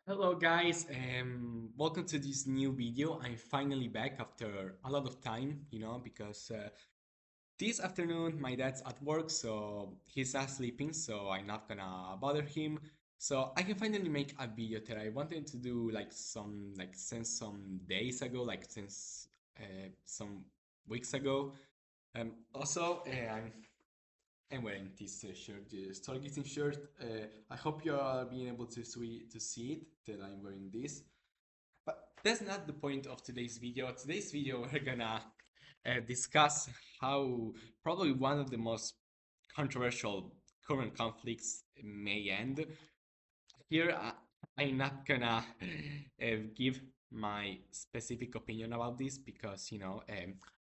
Hello guys, welcome to this new video. I'm finally back after a lot of time, because this afternoon my dad's at work, so he's not sleeping, so I'm not gonna bother him. So I can finally make a video that I wanted to do since some days ago, since some weeks ago. I'm wearing this shirt, the Stargazing shirt. I hope you are being able to see it that I'm wearing this. But that's not the point of today's video. Today's video, we're gonna discuss how probably one of the most controversial current conflicts may end. Here, I'm not gonna give my specific opinion about this because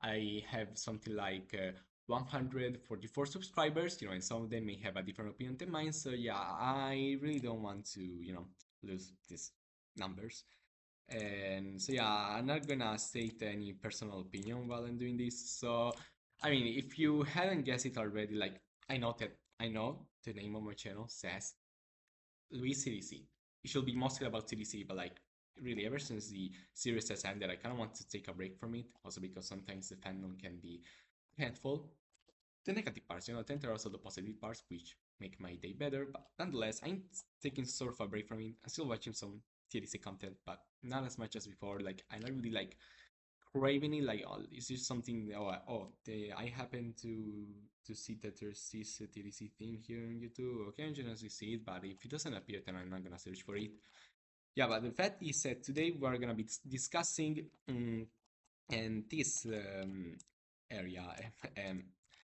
I have something like 144 subscribers, and some of them may have a different opinion than mine. So yeah, I really don't want to lose these numbers. And so yeah, I'm not gonna state any personal opinion while I'm doing this. So I mean, if you hadn't guessed it already, like I know the name of my channel says Luis CDC. It should be mostly about CDC, but like really ever since the series has ended, I kind of want to take a break from it. Also because sometimes the fandom can be handful. The negative parts, then there are also the positive parts, which make my day better. But nonetheless, I'm taking sort of a break from it. I'm still watching some TDC content, but not as much as before. Like I'm not really like craving it. Like, oh, is this something? I happen to see that there's this TDC thing here on YouTube. Okay, I'm just see it, but if it doesn't appear, then I'm not gonna search for it. Yeah, but the fact is that today we're gonna be discussing and this area, um,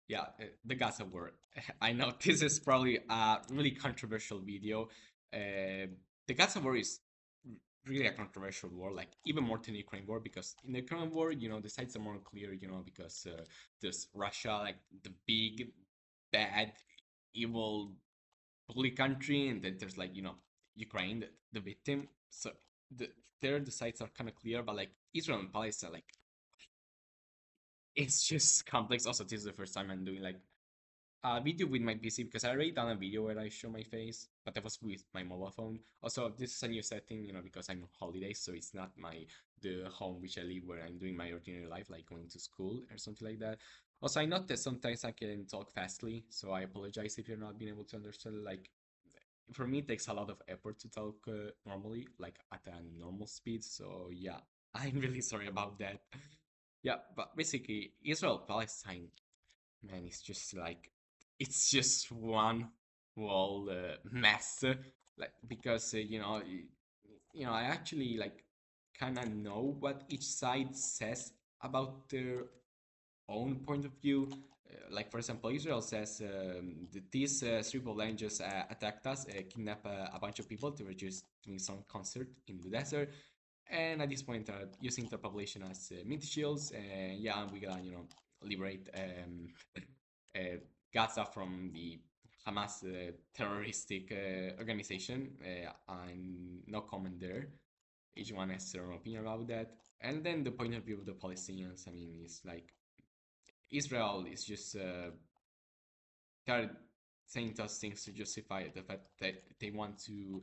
yeah, the Gaza War. I know this is probably a really controversial video. The Gaza War is really a controversial war, like even more than the Ukraine war, because in the Ukraine war, the sides are more clear, because there's Russia, like the big, bad, evil, bully country, and then there's like Ukraine, the victim. So the there the sides are kind of clear, but like Israel and Palestine, like it's just complex. Also, this is the first time I'm doing like a video with my PC because I already done a video where I show my face, but that was with my mobile phone. Also, this is a new setting, because I'm on holidays, so it's not the home which I live where I'm doing my ordinary life, like going to school or something like that. Also, I noticed that sometimes I can talk fastly, so I apologize if you're not being able to understand. Like, for me, it takes a lot of effort to talk normally, like at a normal speed. So yeah, I'm really sorry about that. Yeah, but basically, Israel Palestine, man, it's just one whole mess. Like because I actually like kind of know what each side says about their own point of view. Like for example, Israel says that these three land just attacked us, kidnapped a bunch of people. They were just doing some concert in the desert, and at this point, using the population as meat shields. And yeah, we gotta liberate uh, Gaza from the Hamas terroristic organization. I'm no comment there. Each one has their own opinion about that. And then the point of view of the Palestinians, I mean, is like Israel is just they're saying those things to justify the fact that uh, they want to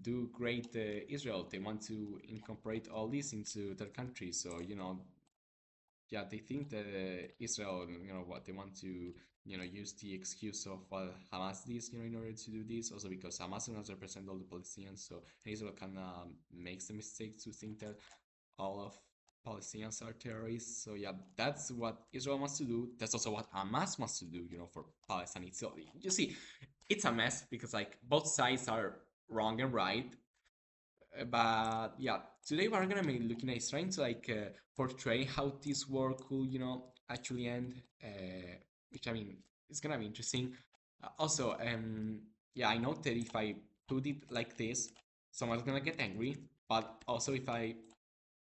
do great Israel. They want to incorporate all this into their country. So yeah, they think that Israel, what they want to, use the excuse of what Hamas did, in order to do this. Also because Hamas does not represent all the Palestinians, so Israel kind of makes the mistake to think that all of Palestinians are terrorists. So yeah, that's what Israel wants to do. That's also what Hamas wants to do, for Palestine. So you see, it's a mess because like both sides are wrong and right. But yeah, today we're gonna be looking at trying to like portray how this war could, actually end. Which I mean, it's gonna be interesting. Also, yeah, I know that if I put it like this, someone's gonna get angry. But also, if I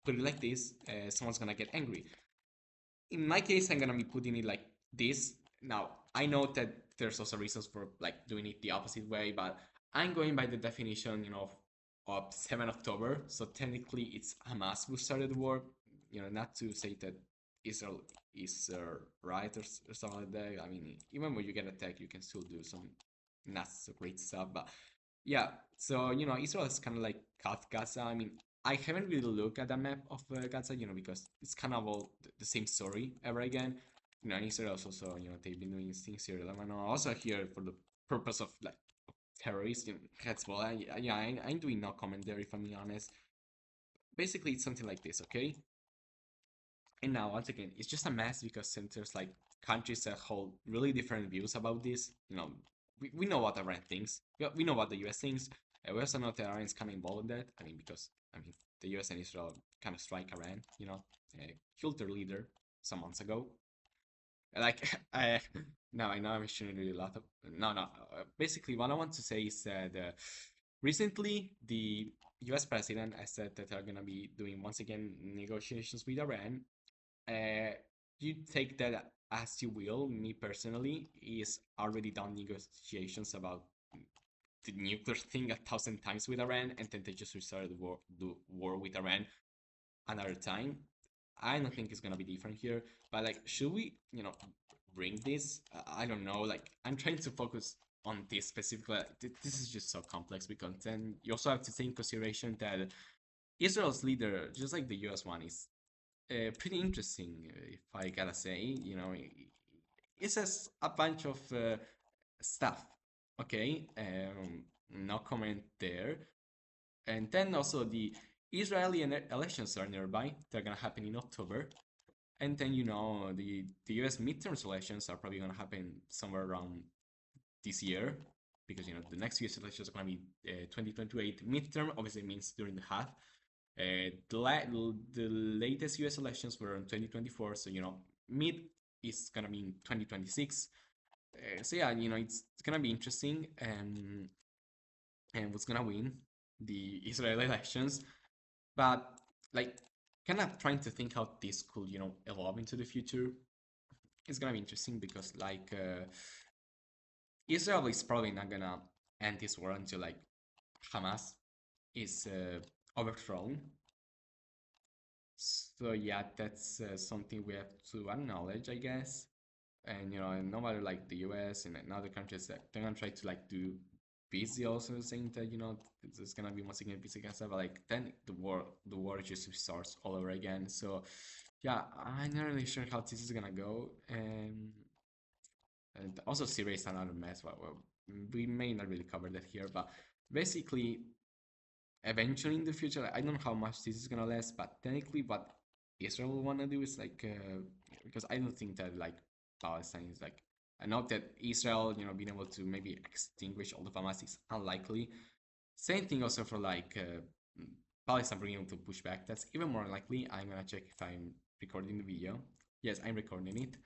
put it like this, someone's gonna get angry. In my case, I'm gonna be putting it like this. Now, I know that there's also reasons for like doing it the opposite way, but I'm going by the definition, of 7 October. So technically, it's Hamas who started the war. Not to say that Israel is right or something like that. I mean, even when you get attacked, you can still do some, not so great stuff. But yeah, so Israel is kind of like South Gaza. I mean, I haven't really looked at the map of Gaza, because it's kind of all the same story ever again. Israel also, they've been doing things here in Lebanon, also here for the purpose of like terrorists, Hezbollah. Yeah, I'm doing no comment there if I'm being honest. Basically, it's something like this, okay? And now, once again, it's just a mess because there's like countries that hold really different views about this. We know what Iran thinks. We know what the US thinks. We also know that Iran is kind of involved in that. I mean, because the US and Israel kind of strike Iran. Killed their leader some months ago. Like, no, I know I'm shouldn't really a lot of. No, no. Basically, what I want to say is that recently the US president has said that they're gonna be doing once again negotiations with Iran. uh, you take that as you will. Me personally, is already done negotiations about the nuclear thing 1,000 times with Iran, and then they just restarted the war with Iran another time. I don't think it's gonna be different here, but like, should we, bring this? I don't know. Like, I'm trying to focus on this specifically. This is just so complex because then you also have to take in consideration that Israel's leader, just like the US one, is pretty interesting, if I gotta say. It says a bunch of stuff. Okay, no comment there. And then also the Israeli elections are nearby. They're gonna happen in October. And then the US midterms elections are probably gonna happen somewhere around this year, because the next US elections are gonna be 2028 midterm. Obviously, means during the half. The latest US elections were in 2024, so mid is gonna be in 2026. So yeah, it's gonna be interesting, and what's gonna win the Israel elections. But like, kind of trying to think how this could evolve into the future. It's gonna be interesting because like Israel is probably not gonna end this war until like Hamas is overthrown. So yeah, that's something we have to acknowledge, I guess. And no matter like the US and other countries, that they're gonna try to like do peace, also saying that there's gonna be once again peace against that, but like then the war just starts all over again. So yeah, I'm not really sure how this is gonna go. And also Syria is another mess. Well, we may not really cover that here, but basically eventually in the future, I don't know how much this is gonna last, but technically what Israel will wanna do is like, because I don't think that like Palestine is like, I know that Israel, being able to maybe extinguish all the Hamas is unlikely. Same thing also for like Palestine being able to push back. That's even more likely. I'm gonna check if I'm recording the video. Yes, I'm recording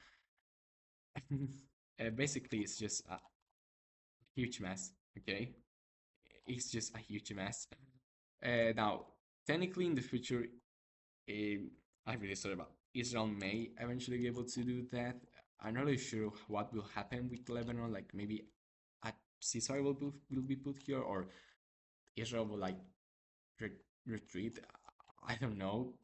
it. Basically, it's just a huge mess. Okay, it's just a huge mess. Now, technically, in the future, uh, I'm really sorry about Israel may eventually be able to do that. I'm not really sure what will happen with Lebanon. Like maybe a ceasefire will be put here, or Israel will like re retreat. I don't know.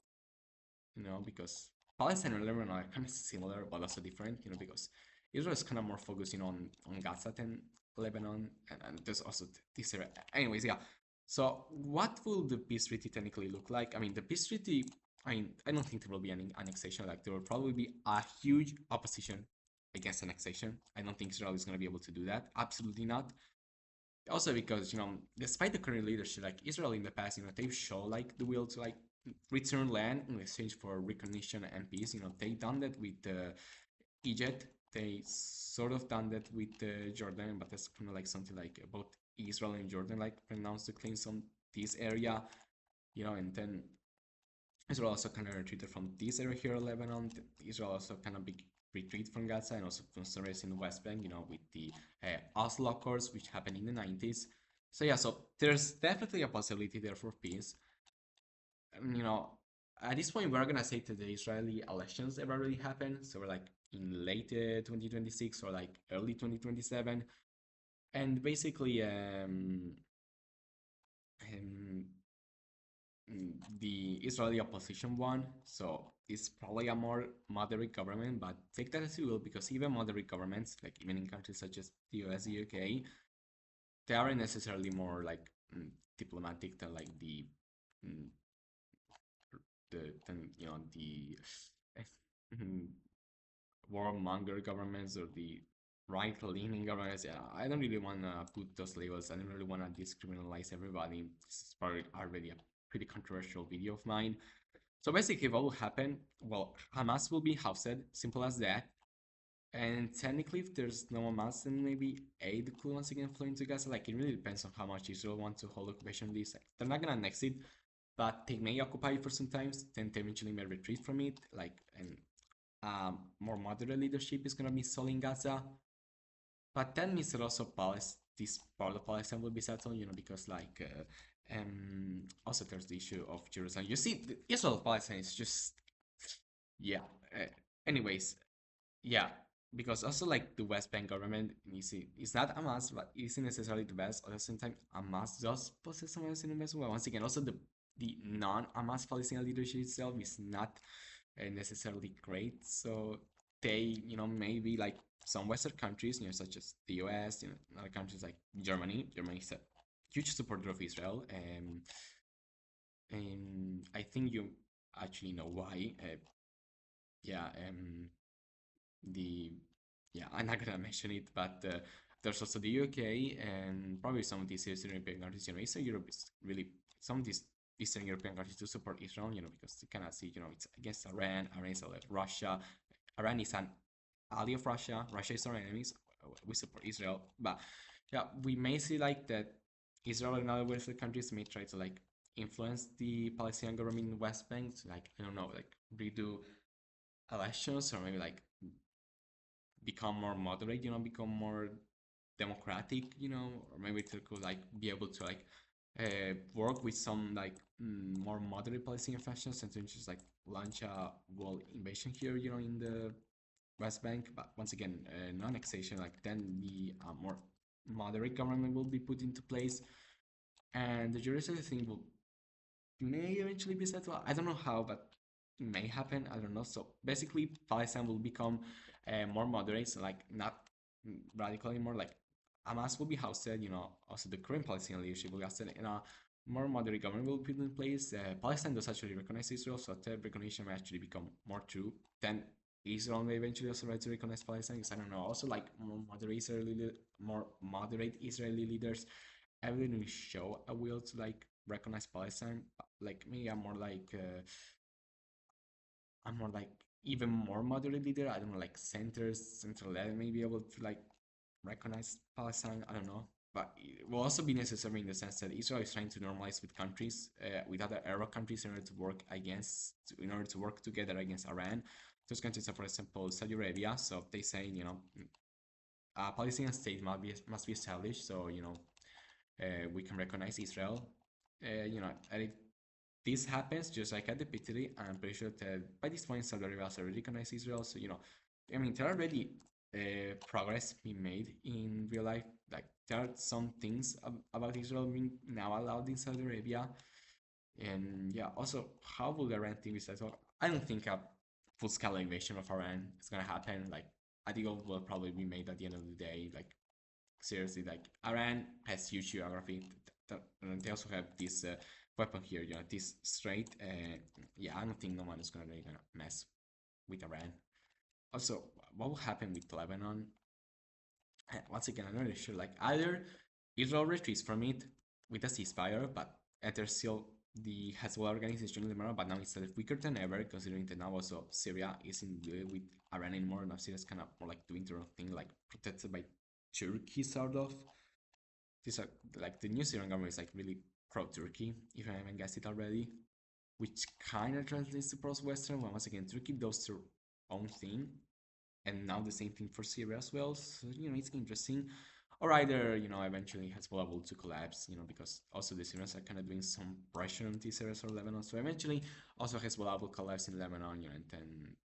Because Palestine and Lebanon are kind of similar but also different. Because Israel is kind of more focusing on Gaza than Lebanon, and there's also this area. Anyways, yeah. So, what will the peace treaty technically look like? I mean, the peace treaty. I mean, I don't think there will be any annexation. Like, there will probably be a huge opposition against annexation. I don't think Israel is going to be able to do that. Absolutely not. Also because despite the current leadership, like Israel in the past, they've shown like the will to like return land in exchange for recognition and peace. They done that with Egypt. They sort of done that with Jordan, but that's kind of like something like both Israel and Jordan like pronounced the claims on this area. And then Israel also kind of retreated from this area here in Lebanon. Israel also kind of big retreat from Gaza and also concerns in the West Bank, with the Oslo Accords, which happened in the 90s. So yeah, so there's definitely a possibility there for peace. At this point, we're gonna say that the Israeli elections ever really happen. So we're like in late 2026 or like early 2027, and basically, um, the Israeli opposition won, so it's probably a more moderate government, but take that as you will, because even moderate governments, like even in countries such as the US, the UK, they aren't necessarily more like diplomatic than like mm, the than the warmonger governments or the right-leaning governments. Yeah, I don't really want to put those labels. I don't really want to discriminalize everybody. This is probably already a pretty controversial video of mine. So basically, what will happen? Well, Hamas will be housed, simple as that. And technically, if there's no Hamas, then maybe aid could once again flow into Gaza. Like, it really depends on how much Israel wants to hold occupation of this. Like, they're not gonna annex it, but they may occupy it for some times, then they eventually may retreat from it. Like, and more moderate leadership is gonna be installed in Gaza. But that means that also this part of Palestine will be settled, because like also there's the issue of Jerusalem. You see, the Israel Palestine is just yeah. Uh, anyways, yeah, because also like the West Bank government, you see, it's not Hamas, but it isn't necessarily the best. At the same time, Hamas does possess some in as well. Once again, also the non-Hamas Palestinian leadership itself is not necessarily great. So they, maybe like some Western countries, such as the US, other countries like Germany. Germany is a huge supporter of Israel, and I think you actually know why. Yeah, the yeah, I'm not gonna mention it, but there's also the UK and probably some of these Eastern European countries. Eastern Europe is really some of these Eastern European countries to support Israel. Because you cannot see, it's against Iran. Iran is like Russia. Iran is an ally of Russia. Russia is our enemies. We support Israel, but yeah, we may see like that Israel and other Western countries may try to like influence the Palestinian government in West Bank, to, like I don't know, like redo elections or maybe like become more moderate, become more democratic, or maybe they could like be able to like work with some like more moderate Palestinian factions and to just like launch a world invasion here, in the West Bank. But once again, non-annexation, like then the more moderate government will be put into place, and the Jerusalem thing will may eventually be settled. I don't know how, but it may happen. I don't know. So basically, Palestine will become more moderate, so like not radical anymore. Like Hamas will be housed. Also the current Palestinian leadership will be housed in a more moderate government will be put in place. Palestine does actually recognize Israel, so that recognition may actually become more true. Then Israel may eventually also try to recognize Palestine. Because I don't know. Also, like more moderate Israeli leaders evidently show a will to like recognize Palestine. Like me, I'm more like even more moderate leader. I don't know, like central left may be able to like recognize Palestine. I don't know, but it will also be necessary in the sense that Israel is trying to normalize with countries, with other Arab countries in order to in order to work together against Iran. Those countries are, for example, Saudi Arabia. So they say, a Palestinian state must be established. So we can recognize Israel. And if this happens, just like at the PTD, I'm pretty sure that by this point, Saudi Arabia has already recognized Israel. So, I mean, there are already progress being made in real life. Like, there are some things about Israel being now allowed in Saudi Arabia. And yeah, also, how will the Iran thing be settled? I don't think a full scale invasion of Iran is going to happen. Like, a deal will probably be made at the end of the day. Like, seriously, like Iran has huge geography. And they also have this weapon here, this strait. Yeah, I don't think no one is gonna really gonna mess with Iran. Also, what will happen with Lebanon? Once again, I'm not really sure. Like either Israel retreats from it with a ceasefire, but there's still the Hezbollah organization in Lebanon, but now it's weaker than ever, considering that now also Syria isn't with Iran anymore. Now Syria's kind of more like doing their own thing, like protected by Turkey, sort of. These are like the new Syrian government is like really pro-Turkey, if I haven't guessed it already, which kind of translates to pro-Western. Well, once again, Turkey does their own thing, and now the same thing for Syria as well. So it's interesting. Or either eventually Hezbollah will to collapse, because also the Syrians are kind of doing some pressure on these areas of Lebanon. So eventually, also Hezbollah will collapse in Lebanon, and then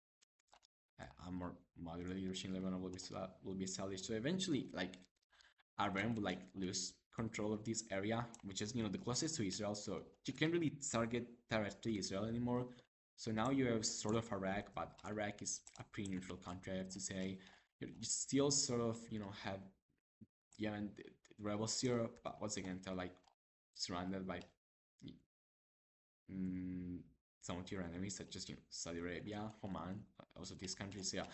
a more moderate leadership in Lebanon will be established. So eventually, like Iran would like lose control of this area, which is the closest to Israel. So you can't really target directly Israel anymore. So now you have sort of Iraq, but Iraq is a pretty neutral country, I have to say. You still sort of have Yemen. rebels here, but once again, they're like surrounded by mm, some of your enemies, such as Saudi Arabia, Oman, also these countries. So, yeah,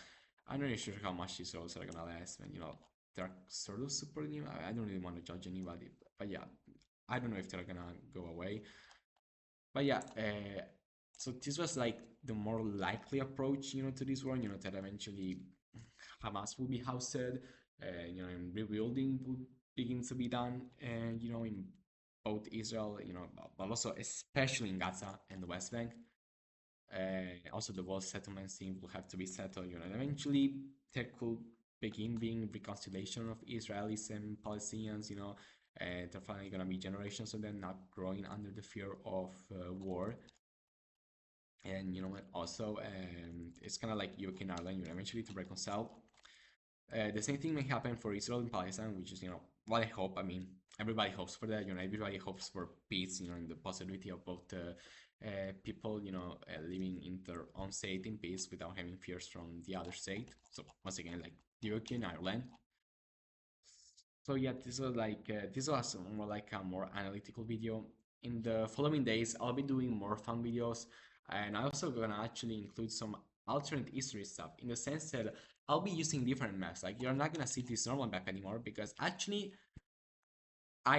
I'm not really sure how much these roles are gonna last. And they're sort of super new. I don't really want to judge anybody, but yeah, I don't know if they're gonna go away. But yeah, so this was like the more likely approach, to this war. That eventually Hamas will be ousted, and rebuilding will begin to be done, and in both Israel, but also especially in Gaza and the West Bank. Also, the wall settlement thing will have to be settled, and eventually there could begin being reconciliation of Israelis and Palestinians. They're finally gonna be generations of them not growing under the fear of war. And also, it's kind of like UK and Ireland, eventually to reconcile. The same thing may happen for Israel and Palestine, which is, what I hope. I mean, everybody hopes for that. Everybody hopes for peace. And the possibility of both people, living in their own state in peace without having fears from the other state. So once again, like the UK and Ireland. So yeah, this was more like a more analytical video. In the following days, I'll be doing more fun videos, and I also gonna actually include some alternate history stuff in the sense that I'll be using different maps. Like you're not gonna see this normal map anymore because I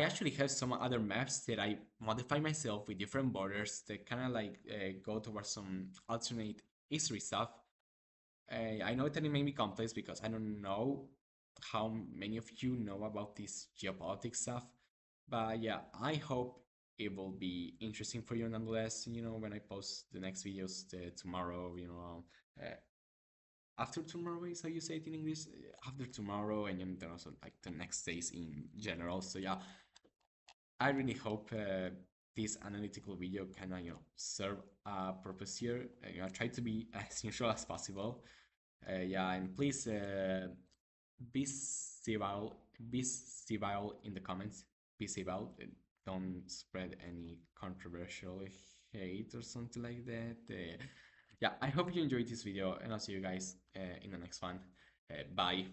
actually have some other maps that I modify myself with different borders that kind of like go towards some alternate history stuff. I know that it may be complex because I don't know how many of you know about this geopolitics stuff, but yeah, I hope it will be interesting for you nonetheless. When I post the next videos tomorrow, uh, after tomorrow is how you say it in English, after tomorrow, and then also like the next days in general. So yeah, I really hope this analytical video can serve a purpose here. Try to be as neutral as possible. Yeah, and please be civil, be civil in the comments. Be civil. Don't spread any controversial hate or something like that. Yeah, I hope you enjoyed this video, and I'll see you guys in the next one. Bye.